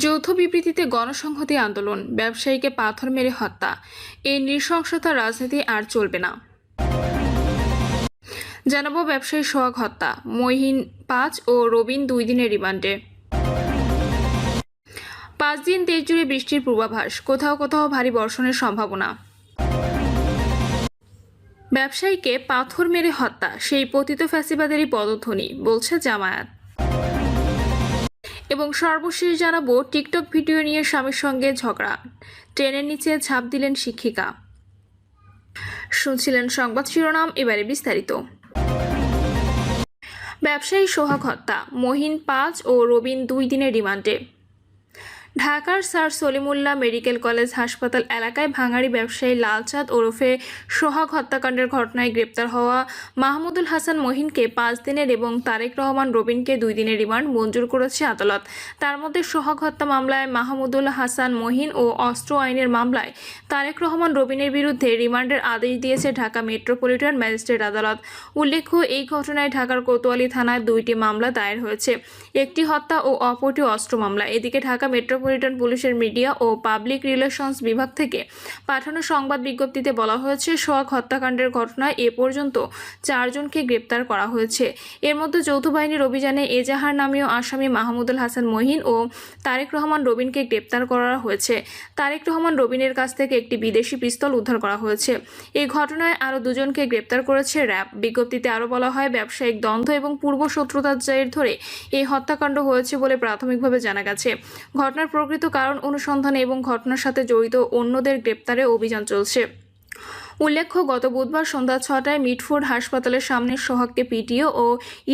যৌথ বিবৃতিতে গণসংহতি আন্দোলন, ব্যবসায়ীকে পাথর মেরে হত্যা, এই নৃশংসতার রাজনীতি আর চলবে না। জানাবো ব্যবসায়ী সোহাগ হত্যা, মহিন 5 ও রবিন 2 দিনের রিমান্ডে। 5 দিন দেশ জুড়ে বৃষ্টির পূর্বাভাস, কোথাও কোথাও ভারী বর্ষণের সম্ভাবনা। ব্যবসায়ীকে পাথর মেরে হত্যা, সেই পতিত ফ্যাসিবাদেরই পদধ্বনি, বলছে জামায়াত। এবং সর্বশেষ জানাবো টিকটক ভিডিও নিয়ে স্বামীর সঙ্গে ঝগড়া, ট্রেনের নিচে ঝাঁপ দিলেন শিক্ষিকা। শুনছিলেন সংবাদ শিরোনাম, এবারে বিস্তারিত। ব্যবসায়ী সোহাগ হত্যা, মহিন 5 ও রবিন 2 দিনের রিমান্ডে। ঢাকার স্যার সলিমুল্লাহ মেডিকেল কলেজ হাসপাতাল এলাকায় ভাঙাড়ি ব্যবসায়ী লালচাঁদ ওরফে সোহাগ হত্যাকাণ্ডের ঘটনায় গ্রেপ্তার হওয়া মাহমুদুল হাসান মহিনকে 5 দিনের এবং তারেক রহমান রবিনকে 2 দিনের রিমান্ড মঞ্জুর করেছে আদালত। তার মধ্যে সোহাগ হত্যা মামলায় মাহমুদুল হাসান মহিন ও অস্ত্র আইনের মামলায় তারেক রহমান রবিনের বিরুদ্ধে রিমান্ডের আদেশ দিয়েছে ঢাকা মেট্রোপলিটন ম্যাজিস্ট্রেট আদালত। উল্লেখ্য, এই ঘটনায় ঢাকার কোতোয়ালি থানায় 2টি মামলা দায়ের হয়েছে, একটি হত্যা ও অপরটি অস্ত্র মামলা। এদিকে ঢাকা মেট্রোপলিটন পুলিশের মিডিয়া ও পাবলিক রিলেশনস বিভাগ থেকে পাঠানো সংবাদ বিজ্ঞপ্তিতে বলা হয়েছে, সোহাগ হত্যাকাণ্ডের ঘটনায় এ পর্যন্ত 4 জনকে গ্রেপ্তার করা হয়েছে। এর মধ্যে যৌথ বাহিনীর অভিযানে এজাহার নামীয় আসামি মাহমুদুল হাসান মহিন ও তারেক রহমান রবিনকে গ্রেপ্তার করা হয়েছে। তারেক রহমান রবিনের কাছ থেকে একটি বিদেশি পিস্তল উদ্ধার করা হয়েছে। এই ঘটনায় আরও 2 জনকে গ্রেপ্তার করেছে র্যাব। বিজ্ঞপ্তিতে আরও বলা হয়, ব্যবসায়িক দ্বন্দ্ব এবং পূর্ব শত্রুতার জের ধরে এই হত্যাকাণ্ড হয়েছে বলে প্রাথমিকভাবে জানা গেছে। ঘটনার প্রকৃত কারণ অনুসন্ধানে এবং ঘটনার সাথে জড়িত অন্যদের গ্রেপ্তারে অভিযান চলছে। উল্লেখ্য, গত বুধবার সন্ধ্যা 6টায় মিটফোর্ড হাসপাতালের সামনে সোহাগকে পিটিয়ে ও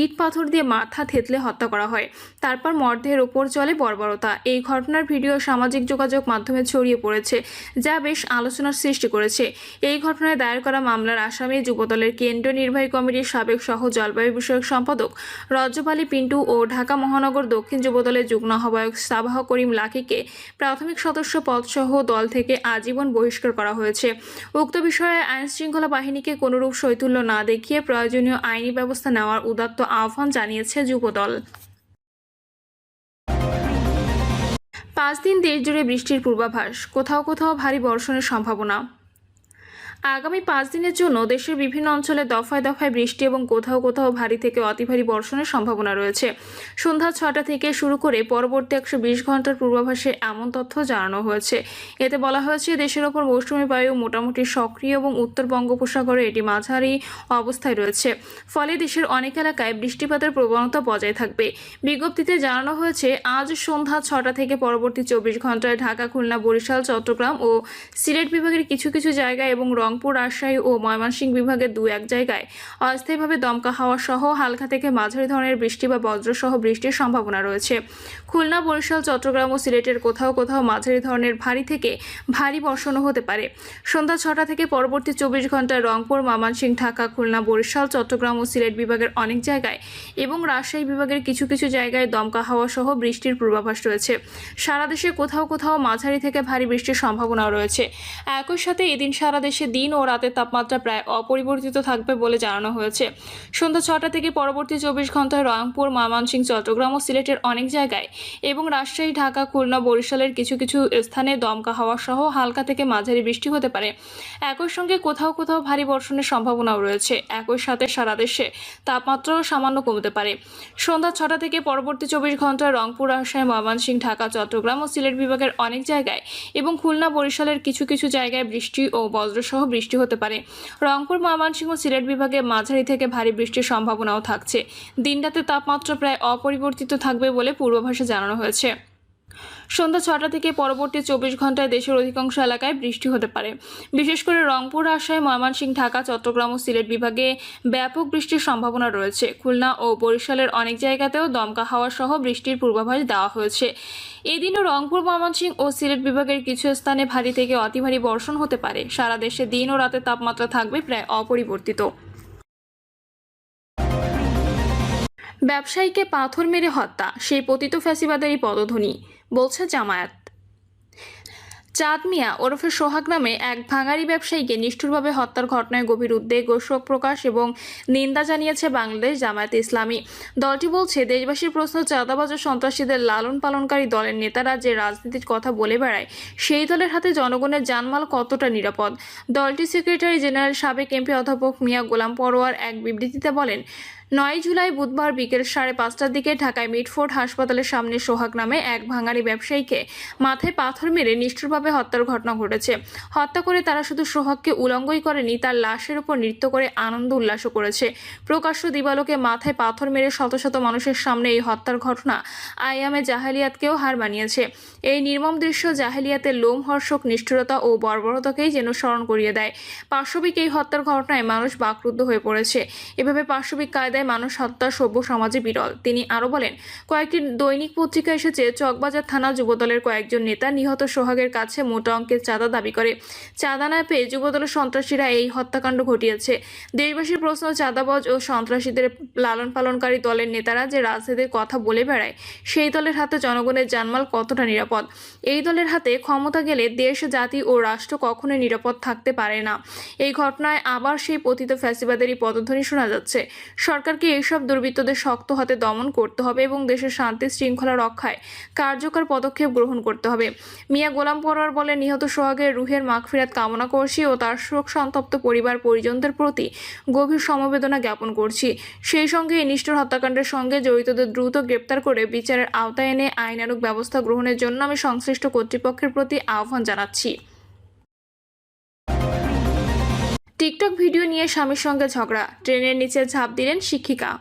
ইট পাথর দিয়ে মাথা থেতলে হত্যা করা হয়। তারপর মরদেহের ওপর চলে বর্বরতা। এই ঘটনার ভিডিও সামাজিক যোগাযোগ মাধ্যমে ছড়িয়ে পড়েছে, যা বেশ আলোচনার সৃষ্টি করেছে। এই ঘটনায় দায়ের করা মামলার আসামি যুবদলের কেন্দ্রীয় নির্বাহী কমিটির সাবেক সহ জলবায়ু বিষয়ক সম্পাদক রজব আলী পিন্টু ও ঢাকা মহানগর দক্ষিণ যুবদলের যুগ্ম আহ্বায়ক সাবাহ করিম লাকিকে প্রাথমিক সদস্য পদসহ দল থেকে আজীবন বহিষ্কার করা হয়েছে। উক্ত বিষয়ে আইনশৃঙ্খলা বাহিনীকে কোনরূপ শৈথল্য না দেখিয়ে প্রয়োজনীয় আইনি ব্যবস্থা নেওয়ার উদাত্ত আহ্বান জানিয়েছে যুবদল। 5 দিন দেশ জুড়ে বৃষ্টির পূর্বাভাস, কোথাও কোথাও ভারী বর্ষণের সম্ভাবনা। আগামী 5 দিনের জন্য দেশের বিভিন্ন অঞ্চলে দফায় দফায় বৃষ্টি এবং কোথাও কোথাও ভারী থেকে অতি ভারী বর্ষণের সম্ভাবনা রয়েছে। সন্ধ্যা 6টা থেকে শুরু করে পরবর্তী 120 ঘন্টার পূর্বাভাসে এমন তথ্য জানানো হয়েছে। এতে বলা হয়েছে, দেশের ওপর মৌসুমী বায়ু মোটামুটি সক্রিয় এবং উত্তর বঙ্গোপসাগরে এটি মাঝারি অবস্থায় রয়েছে। ফলে দেশের অনেক এলাকায় বৃষ্টিপাতের প্রবণতা বজায় থাকবে। বিজ্ঞপ্তিতে জানানো হয়েছে, আজ সন্ধ্যা 6টা থেকে পরবর্তী 24 ঘন্টায় ঢাকা, খুলনা, বরিশাল, চট্টগ্রাম ও সিলেট বিভাগের কিছু কিছু জায়গায় এবং রংপুর, রাজশাহী ও ময়মনসিংহ বিভাগের 2-1 জায়গায় অস্থায়ীভাবে দমকা হাওয়া সহ হালকা থেকে মাঝারি ধরনের বৃষ্টি বা বজ্রসহ বৃষ্টির সম্ভাবনা রয়েছে। খুলনা, বরিশাল, চট্টগ্রাম ও সিলেটের কোথাও কোথাও মাঝারি ধরনের ভারী থেকে ভারী বর্ষণও হতে পারে। সন্ধ্যা 6টা থেকে পরবর্তী 24 ঘন্টায় রংপুর, ময়মনসিংহ, ঢাকা, খুলনা, বরিশাল, চট্টগ্রাম ও সিলেট বিভাগের অনেক জায়গায় এবং রাজশাহী বিভাগের কিছু কিছু জায়গায় দমকা হাওয়া সহ বৃষ্টির পূর্বাভাস রয়েছে। সারা দেশে কোথাও কোথাও মাঝারি থেকে ভারী বৃষ্টির সম্ভাবনাও রয়েছে। একই সাথে এদিন সারা দেশে দিন ও রাতের তাপমাত্রা প্রায় অপরিবর্তিত থাকবে বলে জানানো হয়েছে। সন্ধ্যা 6টা থেকে পরবর্তী 24 ঘন্টায় রংপুর, ময়মনসিংহ, চট্টগ্রাম ও সিলেটের অনেক জায়গায় এবং রাজশাহী, ঢাকা, খুলনা, বরিশালের কিছু কিছু স্থানে দমকা হাওয়া সহ হালকা থেকে মাঝারি বৃষ্টি হতে পারে। একই সঙ্গে কোথাও কোথাও ভারী বর্ষণের সম্ভাবনাও রয়েছে। একই সাথে সারা দেশে তাপমাত্রাও সামান্য কমতে পারে। সন্ধ্যা 6টা থেকে পরবর্তী 24 ঘন্টায় রংপুর, রাজশাহী, ময়মনসিংহ, ঢাকা, চট্টগ্রাম ও সিলেট বিভাগের অনেক জায়গায় এবং খুলনা, বরিশালের কিছু কিছু জায়গায় বৃষ্টি ও বজ্রসহ বৃষ্টি হতে পারে। রংপুর, ময়মনসিংহ ও সিলেট বিভাগে মাঝারি থেকে ভারী বৃষ্টির সম্ভাবনাও থাকছে। দিনরাতে তাপমাত্রা প্রায় অপরিবর্তিত থাকবে বলে পূর্বাভাসে জানানো হয়েছে। সন্ধ্যা 6টা থেকে পরবর্তী 24 ঘন্টায় দেশের অধিকাংশ এলাকায় বৃষ্টি হতে পারে। বিশেষ করে রংপুর, রাজশাহী, ময়মনসিংহ, ঢাকা, চট্টগ্রাম ও সিলেট বিভাগে ব্যাপক বৃষ্টির সম্ভাবনা রয়েছে। খুলনা ও বরিশালের অনেক জায়গাতেও দমকা হাওয়া সহ বৃষ্টির পূর্বাভাস দেওয়া হয়েছে। এদিনও রংপুর, ময়মনসিংহ ও সিলেট বিভাগের কিছু স্থানে ভারী থেকে অতি ভারী বর্ষণ হতে পারে। সারা দেশে দিন ও রাতের তাপমাত্রা থাকবে প্রায় অপরিবর্তিত। ব্যবসায়ীকে পাথর মেরে হত্যা, সেই পতিত ফ্যাসিবাদেরই পদধ্বনি, বলছে জামায়াত। চাঁদ মিয়া ওরফে সোহাগ নামে এক ভাঙাড়ি ব্যবসায়ীকে নিষ্ঠুরভাবে হত্যার ঘটনায় গভীর উদ্বেগ ও শোক প্রকাশ এবং নিন্দা জানিয়েছে বাংলাদেশ জামায়াতে ইসলামী। দলটি বলছে, দেশবাসীর প্রশ্ন, চাঁদাবাজ ও সন্ত্রাসীদের লালন পালনকারী দলের নেতারা যে রাজনীতির কথা বলে বেড়ায়, সেই দলের হাতে জনগণের জানমাল কতটা নিরাপদ? দলটির সেক্রেটারি জেনারেল সাবেক এমপি অধ্যাপক মিয়া গোলাম পরোয়ার এক বিবৃতিতে বলেন, 9 জুলাই বুধবার বিকেল 5:30টার দিকে ঢাকায় মিটফোর্ড হাসপাতালের সামনে সোহাগ নামে এক ভাঙাড়ি ব্যবসায়ীকে মাথায় পাথর মেরে নিষ্ঠুরভাবে হত্যার ঘটনা ঘটেছে। হত্যা করে তারা শুধু সোহাগকে উলঙ্গই করেনি, তার লাশের উপর নৃত্য করে আনন্দ উল্লাসও করেছে। প্রকাশ্য দিবালোকে মাথায় পাথর মেরে শত শত মানুষের সামনে এই হত্যার ঘটনা আইয়ামে জাহেলিয়াতকেও হার মানিয়েছে। এই নির্মম দৃশ্য জাহেলিয়াতের লোমহর্ষক নিষ্ঠুরতা ও বর্বরতাকেই যেন স্মরণ করিয়ে দেয়। পাশবিক এই হত্যার ঘটনায় মানুষ বাকরুদ্ধ হয়ে পড়েছে। এভাবে পাশবিক কায়দায় মানুষ হত্যা সভ্য সমাজে বিরল। তিনি আরো বলেন, কয়েকটি দৈনিক পত্রিকা এসেছে চকবাজার থানা যুবদলের কয়েকজন নেতা নিহত সোহাগের কাছে মোটা অঙ্কের চাঁদা দাবি করে। চাঁদা না পেয়ে যুবদলের সন্ত্রাসীরা এই হত্যাকাণ্ড ঘটিয়েছে। দেশবাসীর প্রশ্ন, চাঁদাবাজ ও সন্ত্রাসীদের লালন পালনকারী দলের নেতারা যে রাজনীতির কথা বলে বেড়ায়, সেই দলের হাতে জনগণের জানমাল কতটা নিরাপদ? এই দলের হাতে ক্ষমতা গেলে দেশ, জাতি ও রাষ্ট্র কখনোই নিরাপদ থাকতে পারে না। এই ঘটনায় আবার সেই পতিত ফ্যাসিবাদেরই পদধ্বনি শোনা যাচ্ছে। সরকারকে এইসব দুর্বৃত্তদের শক্ত হাতে দমন করতে হবে এবং দেশের শান্তি শৃঙ্খলা রক্ষায় কার্যকর পদক্ষেপ গ্রহণ করতে হবে। মিয়া গোলাম পরোয়ার বলেন, নিহত সোহাগের রুহের মাগফিরাত কামনা করছি ও তার শোক সন্তপ্ত পরিবার পরিজনদের প্রতি গভীর সমবেদনা জ্ঞাপন করছি। সেই সঙ্গে এই নিষ্ঠুর হত্যাকাণ্ডের সঙ্গে জড়িতদের দ্রুত গ্রেপ্তার করে বিচারের আওতায় এনে আইনানুগ ব্যবস্থা গ্রহণের জন্য আমি সংশ্লিষ্ট কর্তৃপক্ষের প্রতি আহ্বান জানাচ্ছি। টিকটক ভিডিও নিয়ে স্বামীর সঙ্গে ঝগড়া, ট্রেনের নিচে ঝাঁপ দিলেন শিক্ষিকা।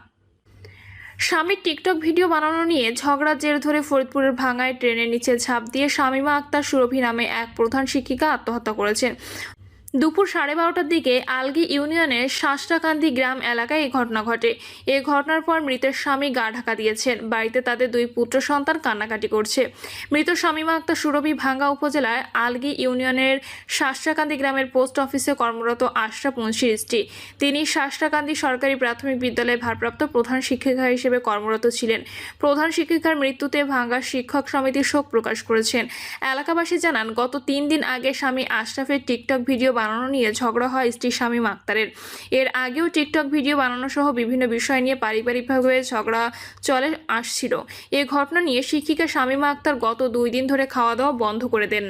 স্বামীর টিকটক ভিডিও বানানো নিয়ে ঝগড়ার জের ধরে ফরিদপুরের ভাঙায় ট্রেনের নিচে ঝাঁপ দিয়ে শামীমা আক্তার সুরভি নামে এক প্রধান শিক্ষিকা আত্মহত্যা করেছেন। দুপুর 12:30টার দিকে আলগি ইউনিয়নের শাসটাকান্দি গ্রাম এলাকায় এই ঘটনা ঘটে। এই ঘটনার পর মৃতের স্বামী গা ঢাকা দিয়েছেন। বাড়িতে তাদের 2 পুত্র সন্তান কান্নাকাটি করছে। মৃত শামীমা আক্তার সুরভি ভাঙ্গা উপজেলার আলগি ইউনিয়নের শাসটাকান্দি গ্রামের পোস্ট অফিসে কর্মরত আশরাফ মুন্সির স্ত্রী। তিনি শাসটাকান্দি সরকারি প্রাথমিক বিদ্যালয়ে ভারপ্রাপ্ত প্রধান শিক্ষিকা হিসেবে কর্মরত ছিলেন। প্রধান শিক্ষিকার মৃত্যুতে ভাঙ্গা শিক্ষক সমিতি শোক প্রকাশ করেছেন। এলাকাবাসী জানান, গত 3 দিন আগে স্বামী আশরাফের টিকটক ভিডিও বানানো নিয়ে ঝগড়া হয় স্ত্রী শামীমা আক্তারের। এর আগেও টিকটক ভিডিও বানানো সহ বিভিন্ন বিষয় নিয়ে পারিবারিকভাবে ঝগড়া চলে আসছিল। এই ঘটনা নিয়ে শিক্ষিকা শামীমা আক্তার গত 2 দিন ধরে খাওয়া দাওয়া বন্ধ করে দেন।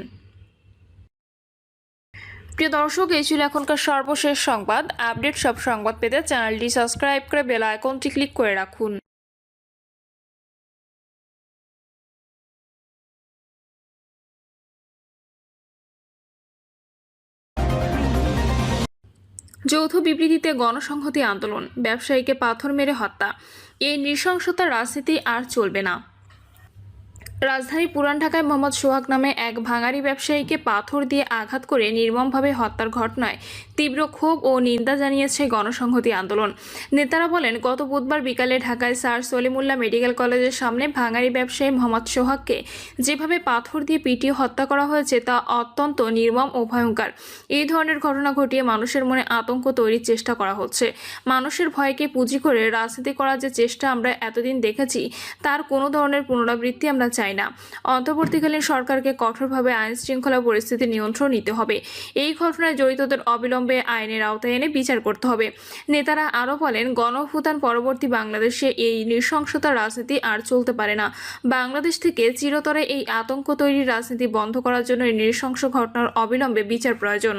প্রিয় দর্শক, এই ছিল এখনকার সর্বশেষ সংবাদ। আপডেট সব সংবাদ পেতে চ্যানেলটি সাবস্ক্রাইব করে বেল আইকনটি ক্লিক করে রাখুন। যৌথ বিবৃতিতে গণসংহতি আন্দোলন, ব্যবসায়ীকে পাথর মেরে হত্যা, এই নৃশংসতার রাজনীতি আর চলবে না। রাজধানী পুরান ঢাকায় মোহাম্মদ সোহাগ নামে এক ভাঙাড়ি ব্যবসায়ীকে পাথর দিয়ে আঘাত করে নির্মমভাবে হত্যার ঘটনায় তীব্র ক্ষোভ ও নিন্দা জানিয়েছে গণসংহতি আন্দোলন। নেতারা বলেন, গত বুধবার বিকালে ঢাকায় স্যার সলিমুল্লাহ মেডিকেল কলেজের সামনে ভাঙাড়ি ব্যবসায়ী মোহাম্মদ সোহাগকে যেভাবে পাথর দিয়ে পিটিয়ে হত্যা করা হয়েছে তা অত্যন্ত নির্মম ও ভয়ঙ্কর। এই ধরনের ঘটনা ঘটিয়ে মানুষের মনে আতঙ্ক তৈরির চেষ্টা করা হচ্ছে। মানুষের ভয়কে পুঁজি করে রাজনীতি করার যে চেষ্টা আমরা এতদিন দেখেছি, তার কোনো ধরনের পুনরাবৃত্তি আমরা চাই না। অন্তর্বর্তীকালীন সরকারকে কঠোরভাবে আইন শৃঙ্খলা পরিস্থিতি নিয়ন্ত্রণ নিতে হবে। এই ঘটনায় জড়িতদের অবিলম্বে আইনের আওতায় এনে বিচার করতে হবে। নেতারা আরও বলেন, গণঅভ্যুত্থান পরবর্তী বাংলাদেশে এই নৃশংসতার রাজনীতি আর চলতে পারে না। বাংলাদেশ থেকে চিরতরে এই আতঙ্ক তৈরির রাজনীতি বন্ধ করার জন্য এই নৃশংস ঘটনার অবিলম্বে বিচার প্রয়োজন।